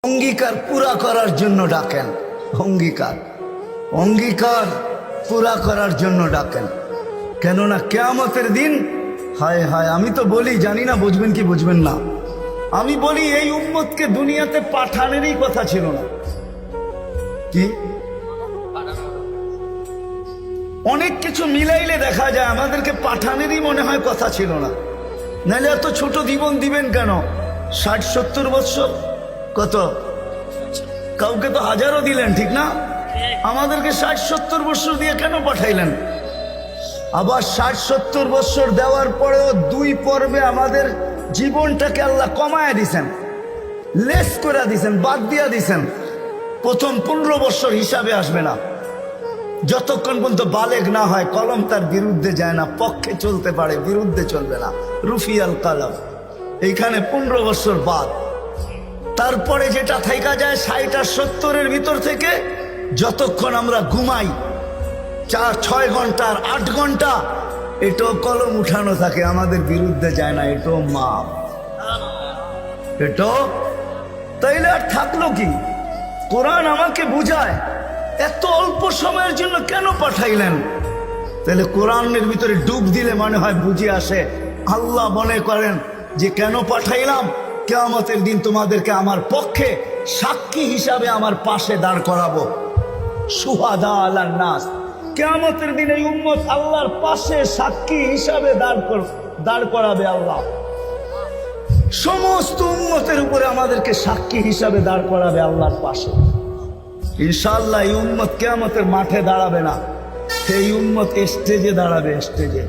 অঙ্গীকার পুরা করার জন্য ডাকেন। অঙ্গীকার অঙ্গীকার পুরা করার জন্য ডাকেন। কেননা কিয়ামতের দিন, হায় হায়, আমি তো বলি, জানি না বুঝবেন কি বুঝবেন না, আমি বলি এই উম্মতকে দুনিয়াতে পাঠানেরই কথা ছিল না। কি অনেক কিছু মিলাইলে দেখা যায় আমাদেরকে পাঠানেরই মনে হয় কথা ছিল না। নাহলে এত ছোট জীবন দিবেন কেন? 60-70 বৎসর, কত কাউকে তো হাজারও দিলেন, ঠিক না? আমাদেরকে 60-70 বৎসর দিয়ে কেন পাঠাইলেন? আবার 60-70 বৎসর দেওয়ার পরেও 2 পর্বে আমাদের জীবনটাকে আল্লাহ কমায় দিছেন, লেস করে দিছেন, বাদ দিয়া দিছেন। প্রথম 15 বৎসর হিসাবে আসবে না, যতক্ষণ পর্যন্ত বালেগ না হয়, কলম তার বিরুদ্ধে যায় না, পক্ষে চলতে পারে, বিরুদ্ধে চলবে না, রুফিয়াল কালাম। এইখানে 15 বৎসর বাদ। তারপরে যেটা থাইকা যায় 60 আর 70-এর ভিতর থেকে, যতক্ষণ আমরা ঘুমাই 4-6 ঘন্টা আর 8 ঘন্টা, এটাও কলম উঠানো থাকে, আমাদের বিরুদ্ধে যায় না, এটাও মাপ, এটাও। তাইলে আর থাকলো কি? কোরআন আমাকে বুঝায় এত অল্প সময়ের জন্য কেন পাঠাইলেন। তাহলে কোরআনের ভিতরে ডুব দিলে মনে হয় বুঝে আসে। আল্লাহ মনে করেন যে কেন পাঠাইলাম, কিয়ামতের দিন তোমাদেরকে আমার পক্ষে সাক্ষী হিসাবে আমার পাশে দাঁড় করাবো। শুহাদা আলান নাস, কিয়ামতের দিন এই উম্মত আল্লাহর পাশে সাক্ষী হিসাবে দাঁড় করাবে আল্লাহ। সমস্ত উম্মতের উপরে আমাদেরকে সাক্ষী হিসাবে দাঁড় করাবে আল্লাহর পাশে। ইনশাআল্লাহ এই উম্মত কিয়ামতের মাঠে দাঁড়াবে না, এই উম্মত স্টেজে দাঁড়াবে। স্টেজে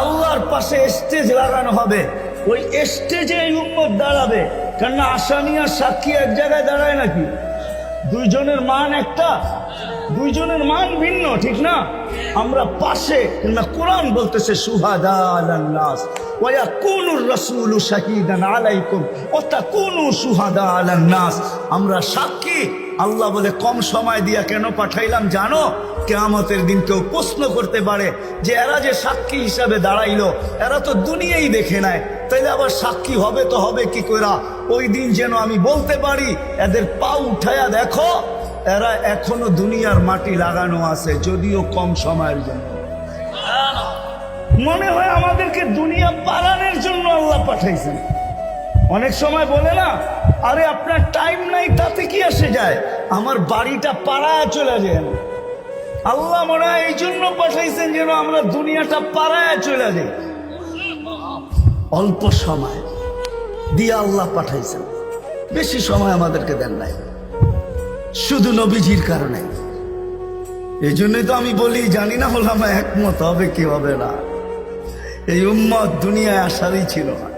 আল্লাহর পাশে স্টেজ লাগানো হবে, ওই স্টেজে এই উম্মত দাঁড়াবে। কেননা আসামি আর সাক্ষী এক জায়গায় দাঁড়ায় নাকি? দুইজনের মান একটা, দুইজনের মান ভিন্ন, ঠিক না? আমরা পাশে, না কোরআন বলতেছে শুহাদা আলান নাস ওয়া ইয়াকুনুর রাসূলু শাহীদান আলাইকুম ওয়া তাকুনু শুহাদা আলান নাস। আমরা সাক্ষী। আল্লাহ বলে কম সময় দিয়া কেন পাঠাইলাম জানো? কিয়ামতের দিন কেউ প্রশ্ন করতে পারে যে এরা যে সাক্ষী হিসাবে দাঁড়াইলো, এরা তো দুনিয়াই দেখে নেয়, তাইলে আবার সাক্ষী হবে তো হবে কি কইরা? ওই দিন যেন আমি বলতে পারি এদের পা উঠায়া দেখো, এরা এখনো দুনিয়ার মাটি লাগানো আছে, যদিও কম সময়ের জন্য। মনে হয় আমাদেরকে দুনিয়া পালানোর জন্য আল্লাহ পাঠাইছেন। অনেক সময় বলে না, আরে আপনার টাইম নাই, তাতে কি আসে যায়, আমার বাড়িটা পাড়ায় চলে যায়। আল্লাহ মনে হয় এই জন্য পাঠাইছেন যেন আমরা দুনিয়াটা পাড়ায় চলে যাই। অল্প সময় দিয়ে আল্লাহ পাঠাইছেন, বেশি সময় আমাদেরকে দেন নাই, শুধু নবীজির কারণে। এই জন্যই তো আমি বলি, জানি না ওলামা একমত হবে কি হবে না, এই উম্মত দুনিয়ায় আসারই ছিল না।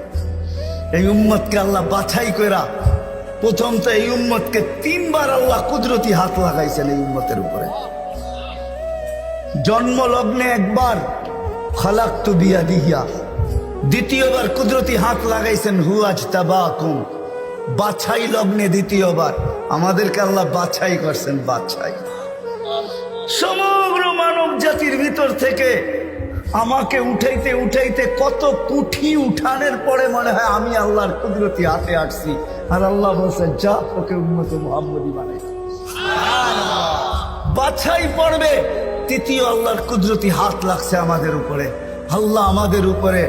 এই উম্মতকে আল্লাহ বাছাই কইরা, প্রথম তো এই উম্মতকে 3 বার আল্লাহ কুদরতি হাত লাগাইছেন এই উম্মতের উপরে। জন্মলগ্নে একবার খালাকতু বিয়াদিহিয়া, দ্বিতীয়বার কুদরতি হাত লাগাইছেন হুয়াজতাবাকুম, বাছাই লগ্নে দ্বিতীয়বার আমাদেরকে আল্লাহ বাছাই করছেন। বাছাই সমগ্র মানব জাতির ভিতর থেকে আমাকে উঠাইতে উঠাইতে কত কুঠি উঠানের পরে মনে হয় আমি আল্লাহর কুদরতি হাতে আসছি, আর আল্লাহ বলছেন যা তোকে উম্মতে মুহাম্মদী বানাই। বাছাই পড়বে তৃতীয় আল্লাহর কুদরতি হাত লাগছে আমাদের উপরে। আল্লাহ আমাদের উপরে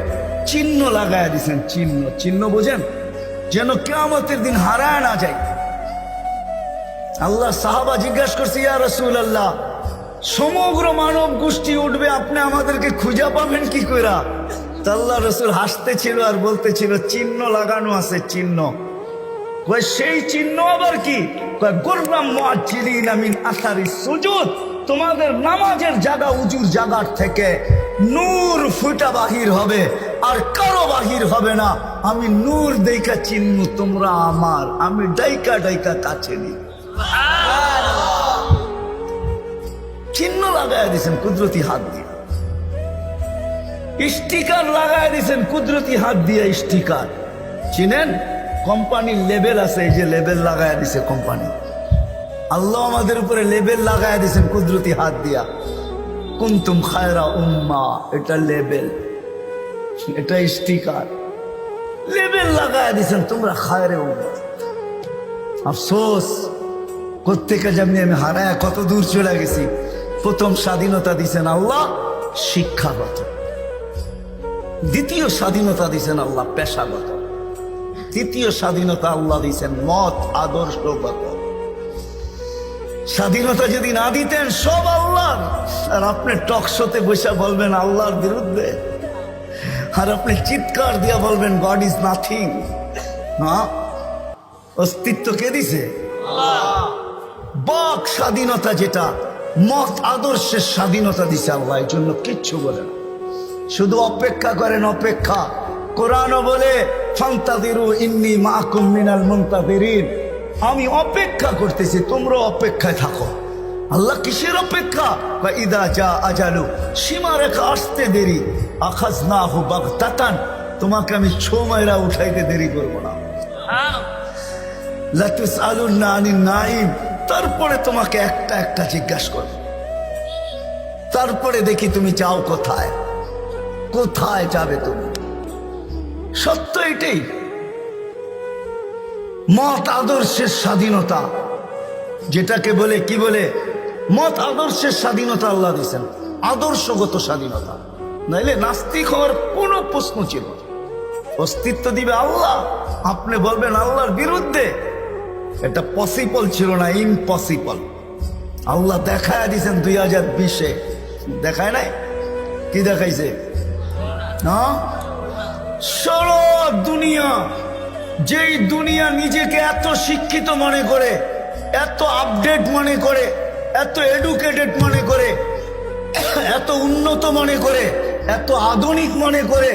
চিহ্ন লাগায় দিয়েছেন। চিহ্ন, চিহ্ন বোঝেন, যেন কিয়ামতের দিন হারায় না যায়। আল্লাহ সাহাবা জিজ্ঞাসা করছে, ইয়া রাসূলুল্লাহ, সমগ্র মানব গোষ্ঠী উঠবে, আপনি আমাদেরকে খুঁজে পাবেন কি কইরা? আল্লাহ রাসূল হাসতেছিল আর বলতেছিল, চিহ্ন লাগানো আছে, চিহ্ন। কয় সেই চিহ্ন আবার কি? কয় গুররাম মুআজ্জিলিনা মিন আসারিস সুজুদ, তোমাদের নামাজের জায়গা, উজুর জায়গার থেকে নূর ফুটা বাহির হবে, আর কারো বাহির হবে না। আমি নূর দেখা চিহ্ন, তোমরা আমার, আমি ডাইকা ডাইকা কাছে নি। চিহ্ন লাগায় দিয়েছেন কুদরতি হাত দিয়ে, স্টিকার লাগায় দিয়েছেন কুদরতি হাত দিয়ে। স্টিকার চিনেন? কোম্পানির লেবেল আছে, এই যে লেবেল লাগায় দিছে কোম্পানি। আল্লাহ আমাদের উপরে লেবেল লাগায় দিয়েছেন কুদরতি হাত দিয়া। কুনতুম খায়রা উম্মাহ, এটা লেবেল, এটা স্টিকার, লেবেল লাগায় দিয়েছেন তোমরা খায়রে উম্মাহ। আফসোস কোত্থেকে যেমনি আমি হারায় কত দূর চলে গেছি। প্রথম স্বাধীনতা দিছেন আল্লাহ শিক্ষাগত, দ্বিতীয় স্বাধীনতা দিছেন আল্লাহ পেশাগত, তৃতীয় স্বাধীনতা আল্লাহ দিছেন মত আদর্শগত। স্বাধীনতা যদি না দিতেন সব আল্লাহর, আর আপনি টকশোতে বসে বলবেন আল্লাহর বিরুদ্ধে, আর আপনি চিৎকার দিয়া বলবেন গড ইজ নাথিং। না, অস্তিত্ব কে দিছে? বাক স্বাধীনতা যেটা, মত আদর্শের স্বাধীনতা দিছে আল্লাহ, এই জন্য কিচ্ছু বলে না, শুধু অপেক্ষা করেন অপেক্ষা। কোরআনও বলে ফান্তাযিরু ইন্নী মাআকুম মিনাল মুনতাযিরিন, আমি অপেক্ষা করতেছি, তোমরা অপেক্ষায় থাকো। আল্লাহ কিসের অপেক্ষা? ইদা জা আজালু, সীমারেখা আসতে দেরি, আখাযনাহু বাগতাতান, তোমাকে আমি ছো মাইরা উঠাইতে দেরি করবো না। লা তুসআলুন্না আনিন নাঈম, তারপরে তোমাকে একটা একটা জিজ্ঞাসা করব, তারপরে দেখি তুমি যাও কোথায়, কোথায় যাবে তুমি। সত্য এটাই, মত আদর্শের স্বাধীনতা যেটাকে বলে, কি বলে, মত আদর্শের স্বাধীনতা আল্লাহ দিয়েছেন, আদর্শগত স্বাধীনতা। নাইলে নাস্তিক হওয়ার কোনো প্রশ্ন ছিল না। অস্তিত্ব দিবে আল্লাহ, আপনি বলবেন আল্লাহর বিরুদ্ধে, এটা পসিবল ছিল না, ইম্পসিবল। আল্লাহ দেখায় দিয়েছেন 2020-এ, দেখায় নাই? কি দেখাইছে? না, সারা দুনিয়া, যেই দুনিয়া নিজেকে এত শিক্ষিত মনে করে, এত আপডেট মনে করে, এত এডুকেটেড মনে করে, এত উন্নত মনে করে, এত আধুনিক মনে করে,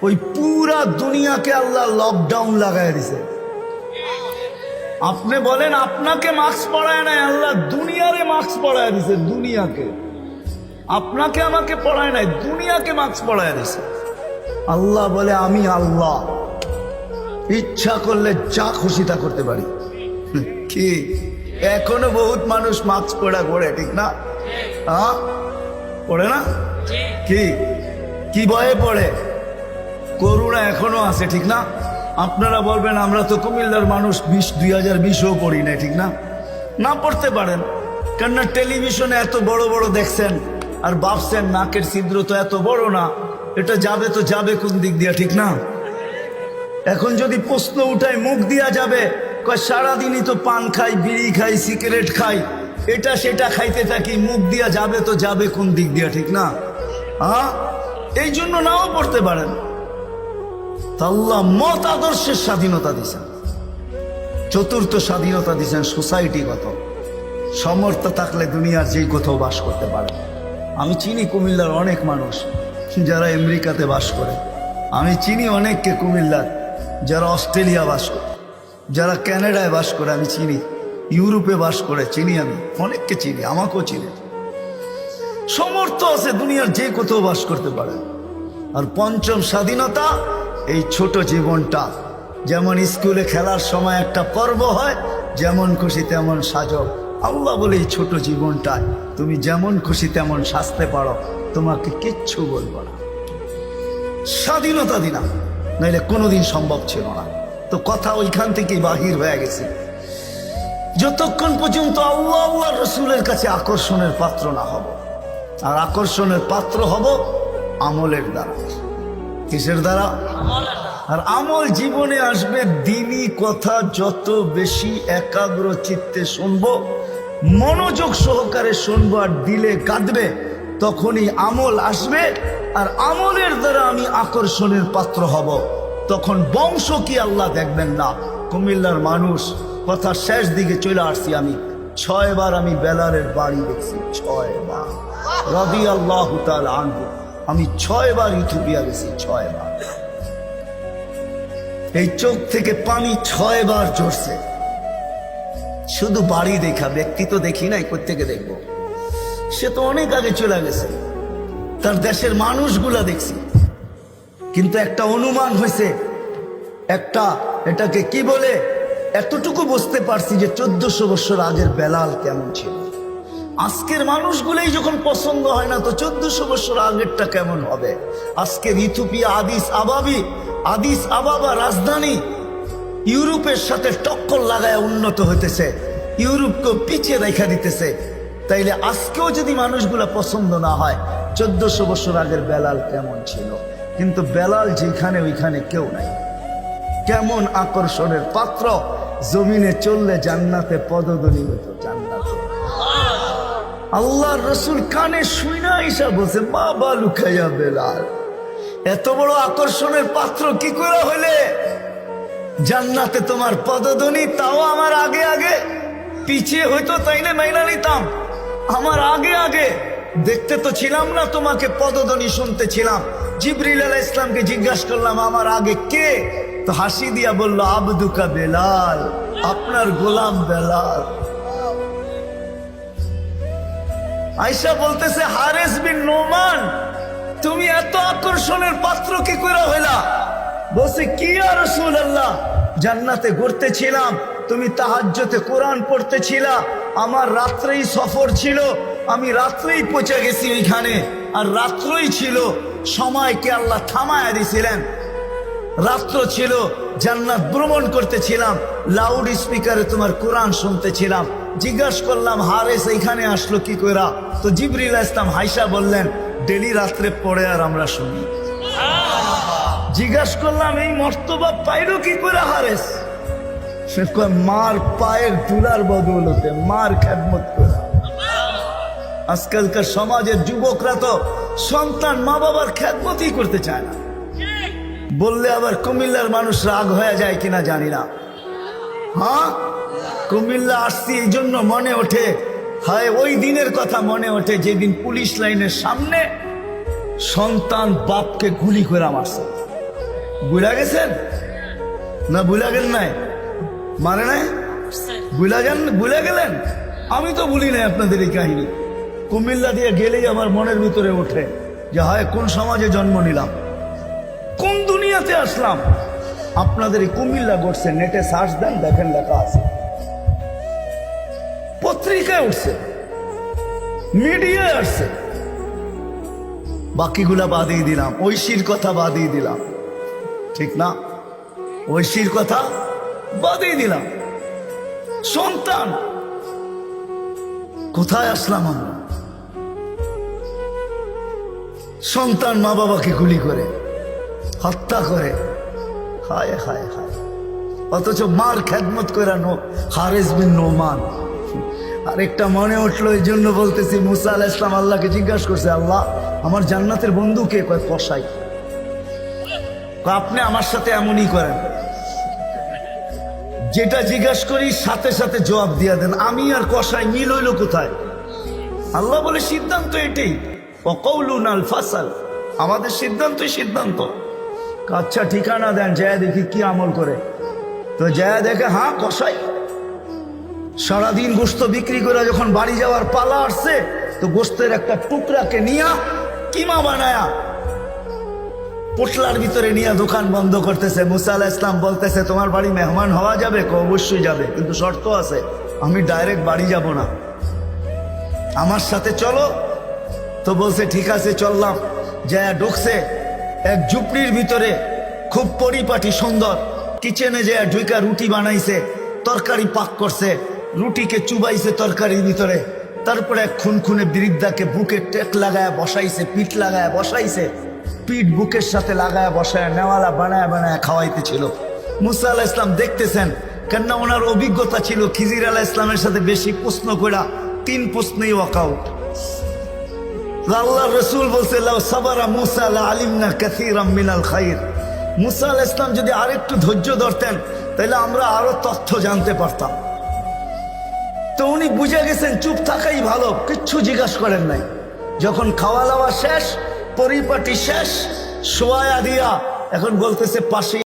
ওই পুরা দুনিয়াকে আল্লাহ লকডাউন লাগাই দিছে। আপনি বলেন আপনাকে মাস্ক পড়ায় নাই, আল্লাহ দুনিয়ারে মাস্ক পড়ায় দিছে, দুনিয়াকে। আপনাকে আমাকে পড়ায় নাই, দুনিয়াকে মাস্ক পড়ায় দিছে। আল্লাহ বলে আমি আল্লাহ, ইচ্ছা করলে যা খুশি তা করতে পারি। কি এখনো বহুত মানুষ মাস্ক পড়া ঘোরে, ঠিক না? হ্যাঁ, পড়ে না? কি কি ভয়ে পড়ে? করুণা এখনো আছে, ঠিক না? আপনারা বলবেন আমরা তো কুমিল্লার মানুষ, 2020-ও পড়ি না, ঠিক না? না পড়তে পারেন, কেননা টেলিভিশনে এত বড় বড় দেখছেন, আর ভাবছেন নাকের ছিদ্র তো এত বড় না, এটা যাবে তো যাবে কোন দিক দিয়া, ঠিক না? এখন যদি প্রশ্ন উঠায় মুখ দিয়া যাবে, কয় সারাদিনই তো পান খাই, বিড়ি খাই, সিগারেট খাই, এটা সেটা খাইতে থাকি, মুখ দিয়া যাবে তো যাবে কোন দিক দিয়া, ঠিক না? হ্যাঁ, এই জন্য নাও পড়তে পারেন। আল্লাহ মত আদর্শের স্বাধীনতা দিছেন। চতুর্থ স্বাধীনতা দিছেন সোসাইটিগত, সমর্থ থাকলে দুনিয়ার যেই কোথাও বাস করতে পারে। আমি চিনি কুমিল্লার অনেক মানুষ যারা আমেরিকাতে বাস করে, আমি চিনি অনেককে কুমিল্লার যারা অস্ট্রেলিয়া বাস করে, যারা কানাডায় বাস করে, আমি চিনি ইউরোপে বাস করে, চিনি, আমি অনেককে চিনি, আমাকেও চিনি। সমর্থ আছে, দুনিয়ার যে কোথাও বাস করতে পারে। আর পঞ্চম স্বাধীনতা, এই ছোট জীবনটা, যেমন স্কুলে খেলার সময় একটা পর্ব হয়, যেমন খুশি তেমন সাজো। আল্লাহ বলে এই ছোট জীবনটায় তুমি যেমন খুশি তেমন সাজতে পারো, তোমাকে কিচ্ছু বলবো না। স্বাধীনতা দিলাম, নাইলে কোনোদিন সম্ভব ছিল না। তো কথা ওইখান থেকেই বাহির হয়ে গেছে। যতক্ষণ পর্যন্ত আল্লাহ আল্লাহ রসুলের কাছে আকর্ষণের পাত্র না হব, আর আকর্ষণের পাত্র হব আমলের দ্বারা। কিসের দ্বারা? আর আমল জীবনে আসবে দ্বীনি কথা যত বেশি একাগ্র চিত্তে শুনবো, মনোযোগ সহকারে শুনবো, আর দিলে কাঁদবে, তখনই আমল আসবে। আর আমলের দ্বারা আমি আকর্ষণের পাত্র হব। তখন বংশ কি আল্লাহ দেখবেন না। কুমিল্লার মানুষ, কথা শেষ দিকে চলে আসছি, আমি 6 বার আমি বেলালের বাড়ি দেখছি, 6 বার রাদিয়াল্লাহু তাআলা আনহু। আমি 6 বার ইথিওপিয়া গেছি, 6 বার। এই চোখ থেকে পানি 6 বার ঝরছে, শুধু বাড়ি দেখা, ব্যক্তি তো দেখি নাই, কোত্থেকে দেখবো? সে তো অনেক আগে চলে গেছে, তার দেশের মানুষগুলা দেখছি। কিন্তু একটা অনুমান হয়েছে, একটা এটাকে কি বলে, এতটুকু বুঝতে পারছি যে 1400 বছর আগের বেলাল কেমন ছিল। আজকের মানুষগুলোই যখন পছন্দ হয় না, তো 1400 বছর আগেরটা কেমন হবে? আজকের ইথিওপিয়া আদিস আবাবা রাজধানী, ইউরোপের সাথে টক্কর লাগায় উন্নত হইতেছে, ইউরোপকেও পিছিয়ে রেখা দিতেছে। তাইলে আজকেও যদি মানুষগুলা পছন্দ না হয়, 1400 বছর আগের বেলাল কেমন ছিল? কিন্তু বেলাল যেখানে ওইখানে কেউ নাই। কেমন আকর্ষণের পাত্র, জমিনে চললে জান্নাতে পদধ্বনি হতো, জান্নাতে। আল্লাহর রসুল কানে শুইনা ঈশা বলছে, বাবা লুকাইয়া বেলাল, এত বড় আকর্ষণের পাত্র কি করে হইলে? জান্নাতে তোমার পদধ্বনি, তাও আমার আগে আগে। পিছিয়ে হইতো তাইলে মাইনা নিতাম, আমার আগে আগে। দেখতে তো ছিলাম না তোমাকে, পদধ্বনি শুনতে ছিলাম। জিবরিল আলাইহিস সালামকে জিজ্ঞাসা করলাম আমার আগে কে? তো হাসি দিয়া বলল, আবদুকা বেলাল, আপনার গোলাম বেলাল। আয়েশা বলতেছে, হারেস বিন নোমান, তুমি এত আকর্ষণের পাত্র কি করে হইলা? বলছে, কি ইয়া রাসূলুল্লাহ, জান্নাতে ঘুরতেছিলাম, তুমি তাহাজ্জুদে কোরআন পড়তেছিলা, আমার রাত্রেই সফর ছিল, আমি রাত্রেই পৌঁছে গেছি ওইখানে, আর রাত্রই ছিল, সময়কে আল্লাহ থামায়া দিয়েছিলেন। রাত্র ছিল, জান্নাত ভ্রমণ করতেছিলাম, লাউড স্পিকারে তোমার কোরআন শুনতেছিলাম। জিজ্ঞাসা করলাম, হারেস এইখানে আসলো কি কইরা? তো জিবরিল আলাইহিস সালাম হাইসা বললেন, ডেলি রাত্রে পড়ে আর আমরা শুনি। জিজ্ঞাসা করলাম, এই মর্তবা পাইলো কি করে হারেস? সে কয়, মার পায়ের তুলার বদৌলতে, মার খেদমত করে। আজকালকার সমাজের যুবকরা তো সন্তান মা বাবার খেদমতই করতে চায় না। বললে আবার কুমিল্লার মানুষ রাগ হয়ে যায় কিনা জানি না। হ্যাঁ, কুমিল্লা আসছি এই জন্য মনে ওঠে, হায় ওই দিনের কথা মনে ওঠে যেদিন পুলিশ লাইনের সামনে সন্তান বাপকে গুলি করে মারছে। বুঝা গেছেন না? বুঝা গেল নাই? মারে নাই? বুঝা গেলেন? আমি তো ভুলি নাই আপনাদের এই কাহিনী। কুমিল্লা দিয়ে গেলেই আমার মনের ভিতরে ওঠে যে হায় কোন সমাজে জন্ম নিলাম, কোন দুনিয়াতে আসলাম। আপনাদের এই কুমিল্লা ঘটছে, নেটে সার্চ দেন, দেখেন লেখা আছে, পত্রিকায় উঠছে, মিডিয়ায় আসছে। বাকিগুলা বাদিয়ে দিলাম, ঐশীর কথা বাদিয়ে দিলাম, ঠিক না? ঐশীর কথা বাদিয়ে দিলাম। সন্তান, কোথায় আসলাম আমরা? সন্তান মা বাবাকে গুলি করে, হত্যা করে, হায় হায় হায়। অথচ মার খেদমত করে হারেস বিন নোমান। আরেকটা মনে উঠলো, এই জন্য বলতেছি, মুসা আলাইহিস সালাম আল্লাহকে জিজ্ঞাসা করছে, আল্লাহ আমার জান্নাতের বন্ধু কে? কয় কসাই। আপনি আমার সাথে এমনই করেন, যেটা জিজ্ঞাসা করি সাথে সাথে জবাব দিয়া দেন, আমি আর কসাই মিল হইল কোথায়? আল্লাহ বলে সিদ্ধান্ত এটাই, ওয়াকাউলুন আল ফাসাল, আমাদের সিদ্ধান্তই সিদ্ধান্ত। আচ্ছা ঠিকানা দেন, যায় দেখি কি আমল করে। তো যায় দেখে, হ্যাঁ কসাই। সারাদিন গোস্ত বিক্রি করে যখন বাড়ি যাওয়ার পালা আসছে, তো গোস্তের একটা টুকরাকে নিয়া কিমা বানায়া পোটলার ভিতরে নিয়ে দোকান বন্ধ করতেছে। মুসা আলাইহিস সালাম বলতেছে, তোমার বাড়ি মেহমান হওয়া যাবে? অবশ্যই যাবে, কিন্তু শর্ত আছে, আমি ডাইরেক্ট বাড়ি যাব না, আমার সাথে চলো। তো বলছে ঠিক আছে চললাম। যা ঢুকছে এক ঝুপড়ির ভিতরে, খুব পরিপাটি সুন্দর, কিচেনে যে ঢুকা রুটি বানাইছে, তরকারি পাক করছে, রুটিকে চুবাইছে তরকারির ভিতরে, তারপরে এক খুনখুনে বৃদ্ধাকে বুকে টেক লাগায় বসাইছে, পিঠ লাগায় বসাইছে, পিঠ বুকের সাথে লাগায় বসায় নেওয়ালা বানায় বানায় খাওয়াইতেছিল। মুসা আলাইহিস সালাম দেখতেছেন, কেননা ওনার অভিজ্ঞতা ছিল খিজির আলাইহিস সালামের সাথে বেশি প্রশ্ন করা, 3 প্রশ্নেই ওয়াকআউট। আল্লাহ রসুল বলছে, লাউ সাবারা মুসা লা আলিমনা কাসীরাম মিনাল খাইর। মুসা আলাইহিস সালাম যদি আরেকটু ধৈর্য ধরতেন, তাহলে আমরা আরো তথ্য জানতে পারতাম। তো উনি বুঝে গেছেন চুপ থাকাই ভালো, কিচ্ছু জিজ্ঞাসা করেন নাই। যখন খাওয়া দাওয়া শেষ, পরিপাটি শেষ, শোয়া দিয়া এখন বলতেছে পাশে